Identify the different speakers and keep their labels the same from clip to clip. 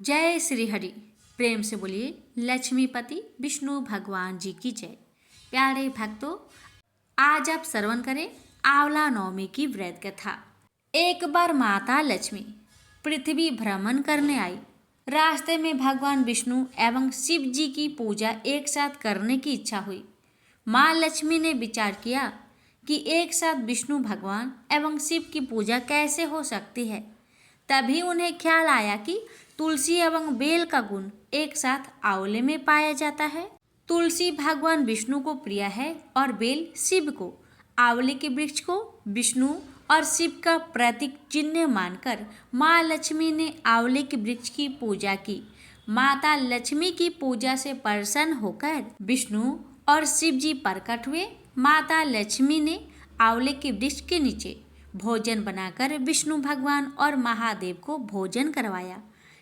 Speaker 1: जय श्री हरि। प्रेम से बोलिए लक्ष्मीपति विष्णु भगवान जी की जय। प्यारे भक्तों, आज आप श्रवण करें आंवला नवमी की व्रत कथा। एक बार माता लक्ष्मी पृथ्वी भ्रमण करने आई। रास्ते में भगवान विष्णु एवं शिव जी की पूजा एक साथ करने की इच्छा हुई। माँ लक्ष्मी ने विचार किया कि एक साथ विष्णु भगवान एवं शिव की पूजा कैसे हो सकती है। तभी उन्हें ख्याल आया कि तुलसी एवं बेल का गुण एक साथ आंवले में पाया जाता है। तुलसी भगवान विष्णु को प्रिय है और बेल शिव को। आंवले के वृक्ष को विष्णु और शिव का प्रतीक चिन्ह मानकर माँ लक्ष्मी ने आंवले के वृक्ष की पूजा की। माता लक्ष्मी की पूजा से प्रसन्न होकर विष्णु और शिव जी प्रकट हुए। माता लक्ष्मी ने आंवले के वृक्ष के नीचे भोजन बनाकर विष्णु भगवान और महादेव को भोजन करवाया।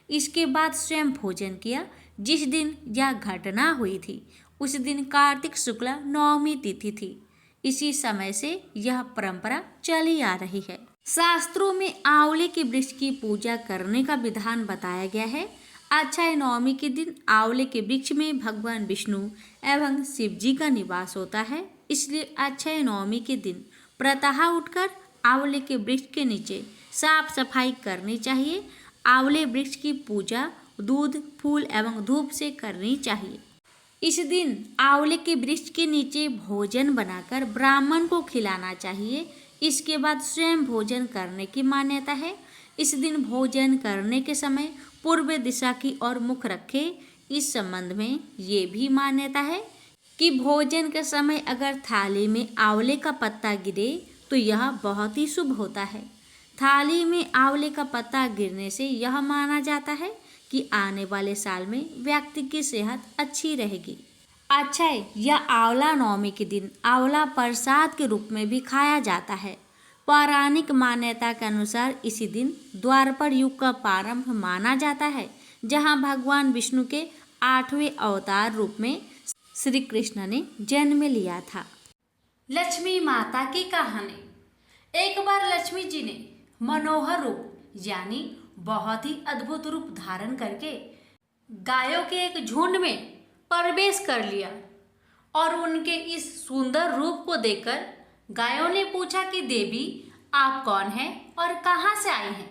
Speaker 1: इसके बाद स्वयं भोजन किया। जिस दिन यह घटना हुई थी उस दिन कार्तिक शुक्ल नवमी तिथि थी। इसी समय से यह परंपरा चली आ रही है। शास्त्रों में आंवले के वृक्ष की पूजा करने का विधान बताया गया है। अक्षय नवमी के दिन आंवले के वृक्ष में भगवान विष्णु एवं शिव जी का निवास होता है। इसलिए अक्षय नवमी के दिन प्रातः उठकर आंवले के वृक्ष के नीचे साफ सफाई करनी चाहिए। आंवले वृक्ष की पूजा दूध, फूल एवं धूप से करनी चाहिए। इस दिन आंवले के वृक्ष के नीचे भोजन बनाकर ब्राह्मण को खिलाना चाहिए। इसके बाद स्वयं भोजन करने की मान्यता है। इस दिन भोजन करने के समय पूर्व दिशा की ओर मुख रखे। इस संबंध में ये भी मान्यता है कि भोजन के समय अगर थाली में आंवले का पत्ता गिरे तो यह बहुत ही शुभ होता है। थाली में आंवले का पत्ता गिरने से यह माना जाता है कि आने वाले साल में व्यक्ति की सेहत अच्छी रहेगी। अक्षय या आंवला नवमी के दिन आंवला प्रसाद के रूप में भी खाया जाता है। पौराणिक मान्यता के अनुसार इसी दिन द्वापर युग का प्रारंभ माना जाता है, जहां भगवान विष्णु के 8वें अवतार रूप में श्री कृष्ण ने जन्म लिया था। लक्ष्मी माता की कहानी। एक बार लक्ष्मी जी ने मनोहर रूप यानी बहुत ही अद्भुत रूप धारण करके गायों के एक झुंड में प्रवेश कर लिया और उनके इस सुंदर रूप को देखकर गायों ने पूछा कि देवी, आप कौन हैं और कहां से आई हैं।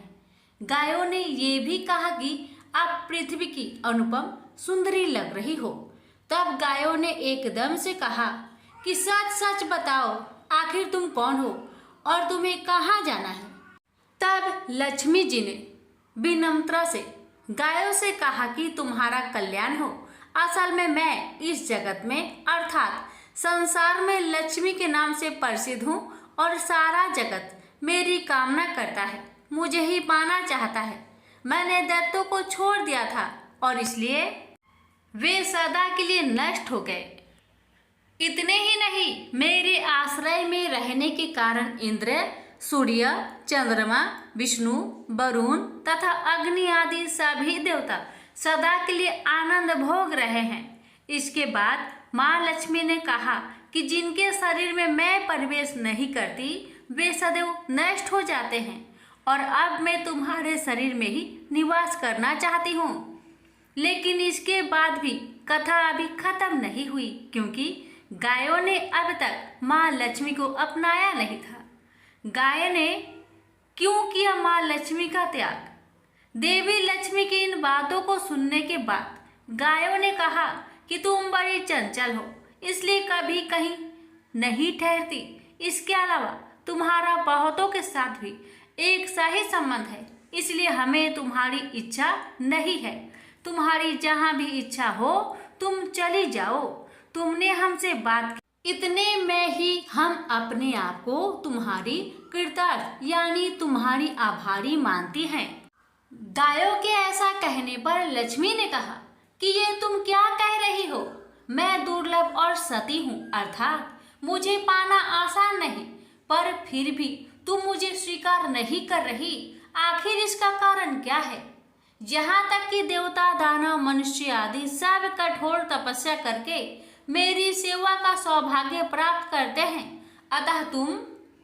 Speaker 1: गायों ने ये भी कहा कि आप पृथ्वी की अनुपम सुंदरी लग रही हो। तब गायों ने एकदम से कहा कि सच सच बताओ, आखिर तुम कौन हो और तुम्हें कहाँ जाना है। तब लक्ष्मी जी ने विनम्रता से गायों से कहा कि तुम्हारा कल्याण हो। असल में मैं इस जगत में अर्थात संसार में लक्ष्मी के नाम से प्रसिद्ध हूँ और सारा जगत मेरी कामना करता है, मुझे ही पाना चाहता है। मैंने दैत्यों को छोड़ दिया था और इसलिए वे सदा के लिए नष्ट हो गए। इतने ही नहीं, मेरे आश्रय में रहने के कारण इंद्र, सूर्य, चंद्रमा, विष्णु, वरुण तथा अग्नि आदि सभी देवता सदा के लिए आनंद भोग रहे हैं। इसके बाद माँ लक्ष्मी ने कहा कि जिनके शरीर में मैं प्रवेश नहीं करती वे सदैव नष्ट हो जाते हैं और अब मैं तुम्हारे शरीर में ही निवास करना चाहती हूँ। लेकिन इसके बाद भी कथा अभी खत्म नहीं हुई, क्योंकि गायों ने अब तक माँ लक्ष्मी को अपनाया नहीं था। गाय ने क्यों किया माँ लक्ष्मी का त्याग? देवी लक्ष्मी की इन बातों को सुनने के बाद गायों ने कहा कि तुम बड़ी चंचल हो, इसलिए कभी कहीं नहीं ठहरती। इसके अलावा तुम्हारा बहुतों के साथ भी एक सही संबंध है, इसलिए हमें तुम्हारी इच्छा नहीं है। तुम्हारी जहाँ भी इच्छा हो तुम चली जाओ। तुमने हमसे बात की, इतने में ही हम अपने आप को तुम्हारी कृतार्थ यानी तुम्हारी आभारी मानती हैं। गायों के ऐसा कहने पर लक्ष्मी ने कहा कि ये तुम क्या कह रही हो? मैं दुर्लभ और सती हूँ, अर्थात मुझे पाना आसान नहीं, पर फिर भी तुम मुझे स्वीकार नहीं कर रही। आखिर इसका कारण क्या है? यहाँ तक कि देवता, दानव, मनुष्य आदि सब कठोर तपस्या करके मेरी सेवा का सौभाग्य प्राप्त करते हैं, अतः तुम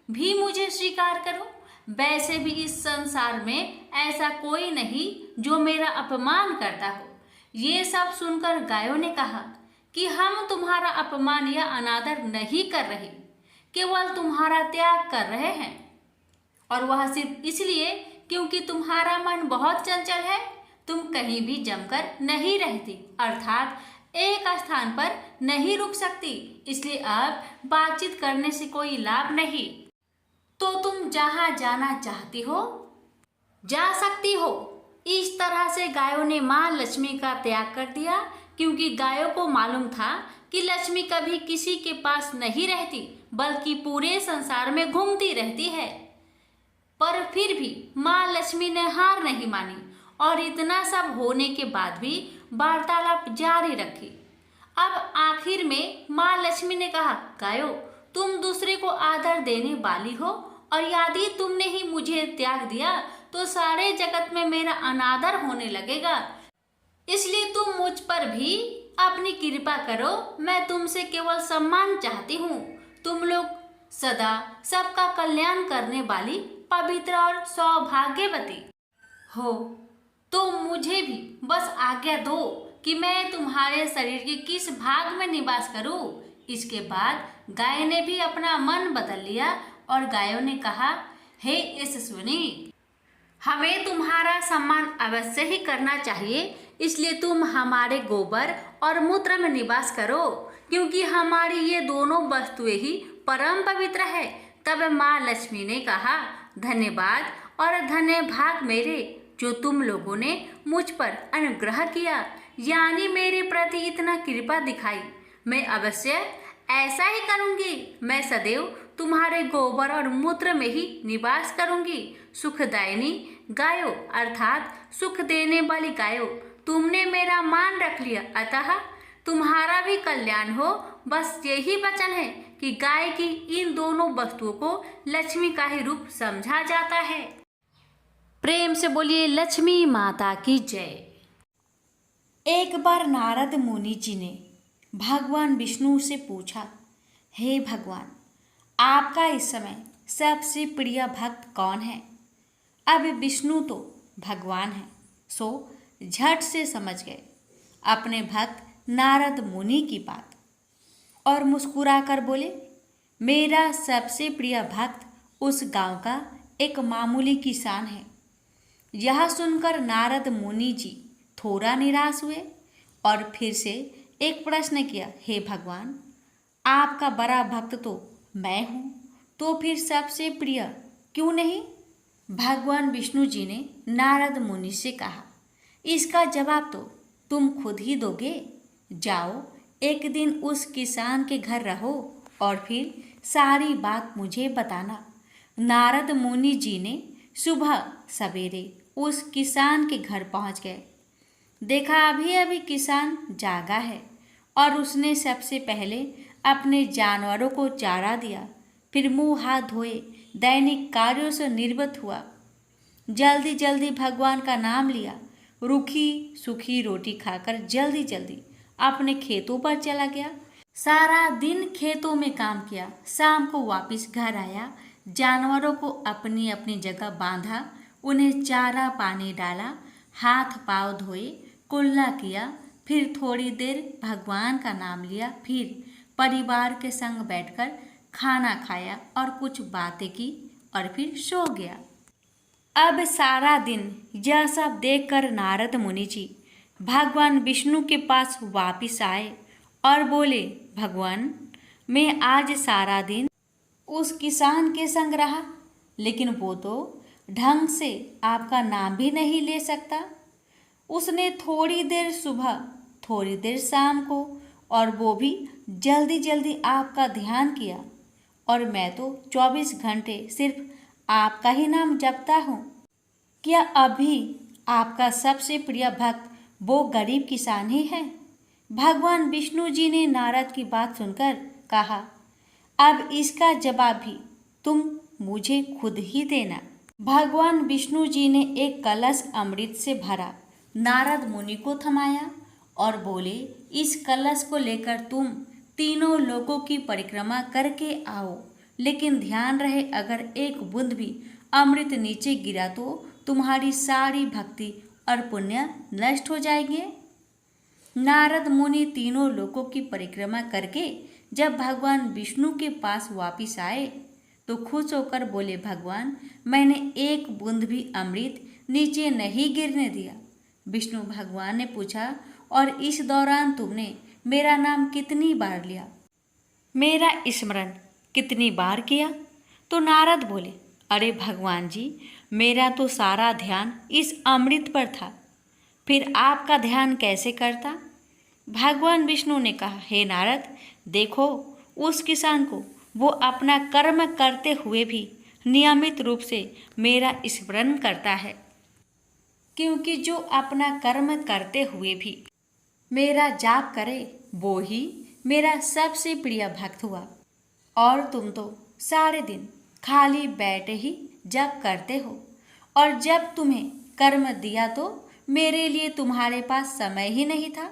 Speaker 1: भी मुझे स्वीकार करो। वैसे भी इस संसार में ऐसा कोई नहीं जो मेरा अपमान करता हो। ये सब सुनकर गायों ने कहा कि हम तुम्हारा अपमान या अनादर नहीं कर रहे, केवल तुम्हारा त्याग कर रहे हैं, और वह सिर्फ इसलिए क्योंकि तुम्हारा मन बहुत चंचल है। तुम कहीं भी जमकर नहीं रहती, अर्थात एक स्थान पर नहीं रुक सकती, इसलिए अब बातचीत करने से कोई लाभ नहीं। तो तुम जहां जाना चाहती हो जा सकती हो। इस तरह से गायों ने मां लक्ष्मी का त्याग कर दिया, क्योंकि गायों को मालूम था कि लक्ष्मी कभी किसी के पास नहीं रहती, बल्कि पूरे संसार में घूमती रहती है। पर फिर भी मां लक्ष्मी ने हार नहीं मानी और इतना सब होने के बाद भी वार्तालाप जारी रखी। अब आखिर में मां लक्ष्मी ने कहा, गायों, तुम दूसरे को आदर देने वाली हो, और यदि तुमने ही मुझे त्याग दिया तो सारे जगत में मेरा अनादर होने लगेगा। इसलिए तुम मुझ पर भी अपनी कृपा करो। मैं तुमसे केवल सम्मान चाहती हूँ। तुम लोग सदा सबका कल्याण करने वाली पवित्र और सौभाग्यवती हो, तो मुझे भी बस आज्ञा दो कि मैं तुम्हारे शरीर के किस भाग में निवास करूं। इसके बाद गाय ने भी अपना मन बदल लिया और गायों ने कहा, हे यशस्विनी, हमें तुम्हारा सम्मान अवश्य ही करना चाहिए, इसलिए तुम हमारे गोबर और मूत्र में निवास करो, क्योंकि हमारी ये दोनों वस्तुएं ही परम पवित्र है। तब माँ लक्ष्मी ने कहा, धन्यवाद और धन्य भाग मेरे, जो तुम लोगों ने मुझ पर अनुग्रह किया, यानी मेरे प्रति इतना कृपा दिखाई। मैं अवश्य ऐसा ही करूंगी। मैं सदैव तुम्हारे गोबर और मूत्र में ही निवास करूंगी। सुखदायिनी गायों, अर्थात सुख देने वाली गायों, तुमने मेरा मान रख लिया, अतः तुम्हारा भी कल्याण हो। बस यही वचन है कि गाय की इन दोनों वस्तुओं को लक्ष्मी का ही रूप समझा जाता है। प्रेम से बोलिए लक्ष्मी माता की जय। एक बार नारद मुनि जी ने भगवान विष्णु से पूछा, हे भगवान, आपका इस समय सबसे प्रिय भक्त कौन है? अब विष्णु तो भगवान है, सो झट से समझ गए अपने भक्त नारद मुनि की बात और मुस्कुराकर बोले, मेरा सबसे प्रिय भक्त उस गांव का एक मामूली किसान है। यह सुनकर नारद मुनि जी थोड़ा निराश हुए और फिर से एक प्रश्न किया, हे भगवान, आपका बड़ा भक्त तो मैं हूँ, तो फिर सबसे प्रिय क्यों नहीं? भगवान विष्णु जी ने नारद मुनि से कहा, इसका जवाब तो तुम खुद ही दोगे। जाओ, एक दिन उस किसान के घर रहो और फिर सारी बात मुझे बताना। नारद मुनि जी ने सुबह सवेरे उस किसान के घर पहुंच गए। देखा अभी अभी किसान जागा है और उसने सबसे पहले अपने जानवरों को चारा दिया, फिर मुंह हाथ धोए दैनिक कार्यों से निर्वृत्त हुआ। जल्दी जल्दी भगवान का नाम लिया, रूखी सूखी रोटी खाकर जल्दी जल्दी अपने खेतों पर चला गया। सारा दिन खेतों में काम किया, शाम को वापस घर आया, जानवरों को अपनी अपनी जगह बांधा, उन्हें चारा पानी डाला, हाथ पांव धोए, कुल्ला किया, फिर थोड़ी देर भगवान का नाम लिया, फिर परिवार के संग बैठकर खाना खाया और कुछ बातें की और फिर सो गया। अब सारा दिन यह सब देखकर नारद मुनि जी भगवान विष्णु के पास वापिस आए और बोले, भगवान, मैं आज सारा दिन उस किसान के संग रहा, लेकिन वो तो ढंग से आपका नाम भी नहीं ले सकता। उसने थोड़ी देर सुबह, थोड़ी देर शाम को, और वो भी जल्दी जल्दी आपका ध्यान किया, और मैं तो 24 घंटे सिर्फ आपका ही नाम जपता हूँ। क्या अभी आपका सबसे प्रिय भक्त वो गरीब किसान ही है? भगवान विष्णु जी ने नारद की बात सुनकर कहा, अब इसका जवाब भी तुम मुझे खुद ही देना। भगवान विष्णु जी ने एक कलश अमृत से भरा नारद मुनि को थमाया और बोले, इस कलश को लेकर तुम तीनों लोकों की परिक्रमा करके आओ, लेकिन ध्यान रहे अगर एक बूंद भी अमृत नीचे गिरा तो तुम्हारी सारी भक्ति और पुण्य नष्ट हो जाएंगे। नारद मुनि तीनों लोकों की परिक्रमा करके जब भगवान विष्णु के पास वापिस आए तो खुश होकर बोले, भगवान मैंने एक बूंद भी अमृत नीचे नहीं गिरने दिया। विष्णु भगवान ने पूछा, और इस दौरान तुमने मेरा नाम कितनी बार लिया, मेरा स्मरण कितनी बार किया? तो नारद बोले, अरे भगवान जी, मेरा तो सारा ध्यान इस अमृत पर था, फिर आपका ध्यान कैसे करता? भगवान विष्णु ने कहा, हे नारद, देखो उस किसान को, वो अपना कर्म करते हुए भी नियमित रूप से मेरा स्मरण करता है, क्योंकि जो अपना कर्म करते हुए भी मेरा जाप करे वो ही मेरा सबसे प्रिय भक्त हुआ। और तुम तो सारे दिन खाली बैठे ही जप करते हो, और जब तुम्हें कर्म दिया तो मेरे लिए तुम्हारे पास समय ही नहीं था।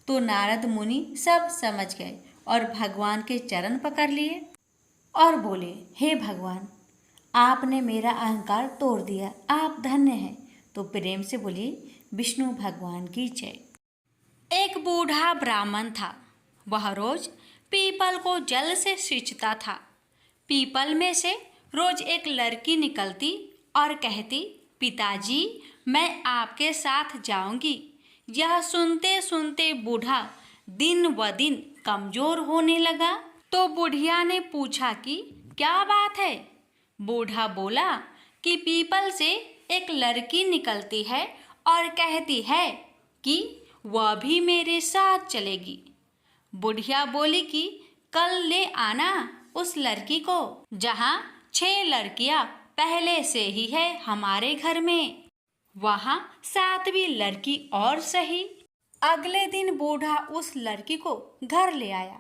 Speaker 1: तो नारद मुनि सब समझ गए और भगवान के चरण पकड़ लिए और बोले, हे भगवान, आपने मेरा अहंकार तोड़ दिया, आप धन्य हैं। तो प्रेम से बोलिए, विष्णु भगवान की जय। एक बूढ़ा ब्राह्मण था। वह रोज पीपल को जल से सींचता था। पीपल में से रोज एक लड़की निकलती और कहती, पिताजी मैं आपके साथ जाऊंगी। यह सुनते सुनते बूढ़ा दिन व दिन कमजोर होने लगा। तो बुढ़िया ने पूछा कि क्या बात है? बूढ़ा बोला कि पीपल से एक लड़की निकलती है और कहती है कि वह भी मेरे साथ चलेगी। बुढ़िया बोली कि कल ले आना उस लड़की को, जहाँ 6 लड़कियां पहले से ही है हमारे घर में, वहाँ 7वीं लड़की और सही। अगले दिन बूढ़ा उस लड़की को घर ले आया।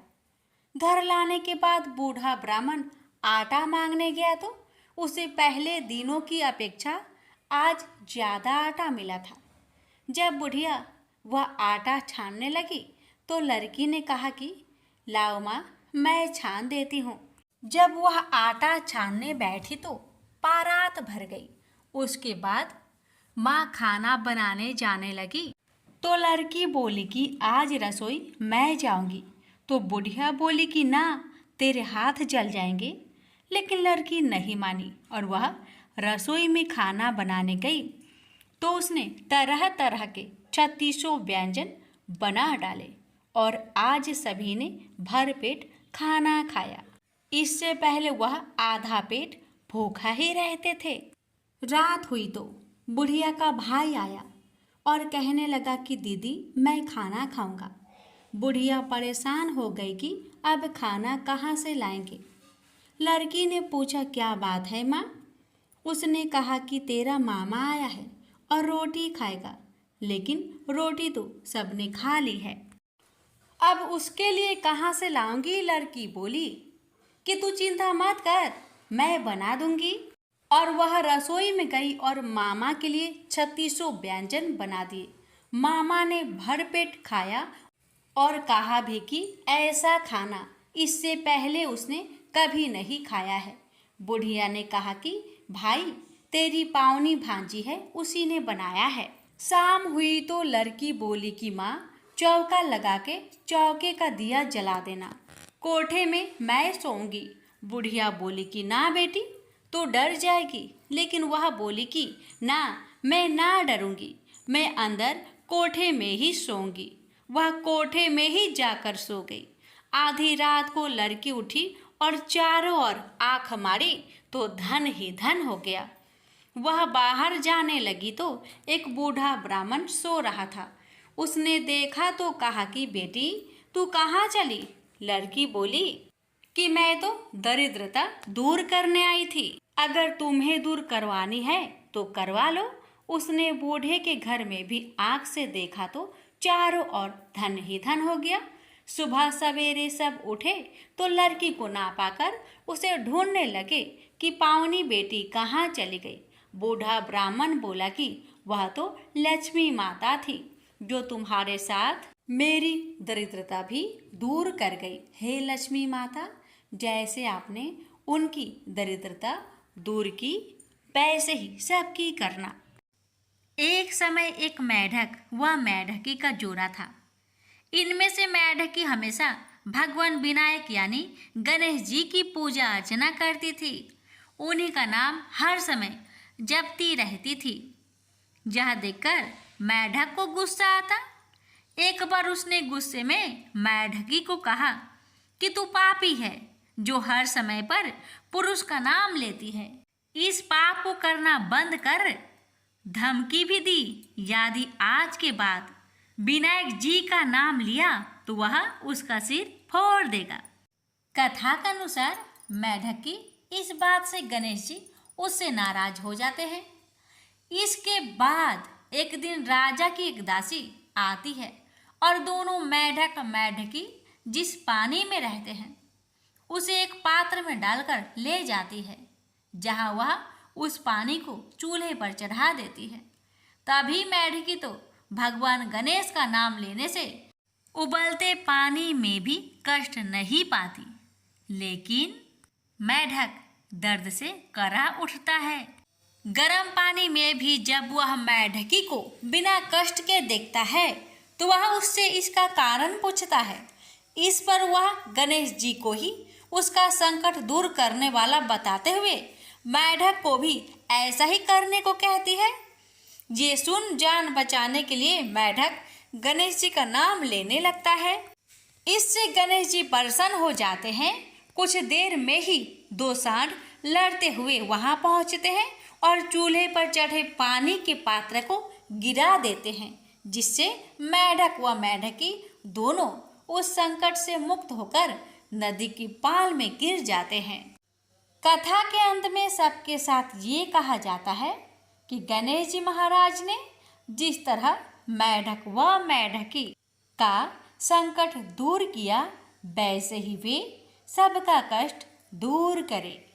Speaker 1: घर लाने के बाद बूढ़ा ब्राह्मण आटा मांगने गया तो उसे पहले दिनों की अपेक्षा आज ज़्यादा आटा मिला था। जब बुढ़िया वह आटा छानने लगी तो लड़की ने कहा कि लाओ माँ, मैं छान देती हूँ। जब वह आटा छानने बैठी तो पारात भर गई। उसके बाद माँ खाना बनाने जाने लगी तो लड़की बोली कि आज रसोई मैं जाऊंगी। तो बुढ़िया बोली कि ना, तेरे हाथ जल जाएंगे। लेकिन लड़की नहीं मानी और वह रसोई में खाना बनाने गई तो उसने तरह तरह के 36 व्यंजन बना डाले और आज सभी ने भर पेट खाना खाया। इससे पहले वह आधा पेट भूखा ही रहते थे। रात हुई तो बुढ़िया का भाई आया और कहने लगा कि दीदी मैं खाना खाऊंगा। बुढ़िया परेशान हो गई कि अब खाना कहाँ से लाएंगे। लड़की ने पूछा, क्या बात है माँ? उसने कहा कि तेरा मामा आया है और रोटी खाएगा, लेकिन रोटी तो सबने खा ली है, अब उसके लिए कहाँ से लाऊंगी? लड़की बोली कि तू चिंता मत कर, मैं बना दूंगी। और वह रसोई में गई और मामा के लिए 36 व्यंजन बना दिए। मामा ने भरपेट खाया और कहा भी कि ऐसा खाना इससे पहले उसने कभी नहीं खाया है। बुढ़िया ने कहा कि भाई, तेरी पावनी भांजी है, उसी ने बनाया है। शाम हुई तो लड़की बोली कि माँ, चौका लगा के चौके का दिया जला देना, कोठे में मैं सोऊंगी। बुढ़िया बोली कि ना बेटी, तो डर जाएगी। लेकिन वह बोली कि ना, मैं ना डरूंगी, मैं अंदर कोठे में ही सोऊंगी। वह कोठे में ही जाकर सो गई। आधी रात को लड़की उठी और चारों ओर आंख मारी तो धन ही धन हो गया। वह बाहर जाने लगी तो एक बूढ़ा ब्राह्मण सो रहा था। उसने देखा तो कहा कि बेटी, तू कहाँ चली? लड़की बोली कि मैं तो दरिद्रता दूर करने आई थी, अगर तुम्हें दूर करवानी है तो करवा लो। उसने बूढ़े के घर में भी आंख से देखा तो चारों ओर धन ही धन हो गया। सुबह सवेरे सब उठे तो लड़की को ना पाकर उसे ढूंढने लगे कि पावनी बेटी कहाँ चली गई। बूढ़ा ब्राह्मण बोला कि वह तो लक्ष्मी माता थी, जो तुम्हारे साथ मेरी दरिद्रता भी दूर कर गई। हे लक्ष्मी माता, जैसे आपने उनकी दरिद्रता दूर की, वैसे ही सबकी करना। एक समय एक मेढक व मेढकी का जोड़ा था। इनमें से मेढकी हमेशा भगवान विनायक यानी गणेश जी की पूजा अर्चना करती थी। उन्हीं का नाम हर समय जपती रहती थी। यह देखकर मेढक को गुस्सा आता। एक बार उसने गुस्से में मेढकी को कहा कि तू पापी है जो हर समय पर पुरुष का नाम लेती है। इस पाप को करना बंद कर। धमकी भी दी, यदि आज के बाद विनायक जी का नाम लिया तो वह उसका सिर फोड़ देगा। कथा के अनुसार मेढक की इस बात से गणेश जी उससे नाराज हो जाते हैं। इसके बाद एक दिन राजा की एक दासी आती है और दोनों मेढक मेढकी जिस पानी में रहते हैं उसे एक पात्र में डालकर ले जाती है, जहां वह उस पानी को चूल्हे पर चढ़ा देती है। तभी मेढकी तो भगवान गणेश का नाम लेने से उबलते पानी में भी कष्ट नहीं पाती, लेकिन मेढक दर्द से करा उठता है। गर्म पानी में भी जब वह मेढकी को बिना कष्ट के देखता है तो वह उससे इसका कारण पूछता है। इस पर वह गणेश जी को ही उसका संकट दूर करने वाला बताते हुए मेढक को भी ऐसा ही करने को कहती है। ये सुन जान बचाने के लिए मेढक गणेश जी का नाम लेने लगता है। इससे गणेश जी प्रसन्न हो जाते हैं। कुछ देर में ही दो सांड लड़ते हुए वहां पहुंचते हैं और चूल्हे पर चढ़े पानी के पात्र को गिरा देते हैं, जिससे मेढक व मेढकी दोनों उस संकट से मुक्त होकर नदी की पाल में गिर जाते हैं। कथा के अंत में सबके साथ ये कहा जाता है कि गणेश जी महाराज ने जिस तरह मेढक व मेढकी का संकट दूर किया, वैसे ही वे सबका कष्ट दूर करें।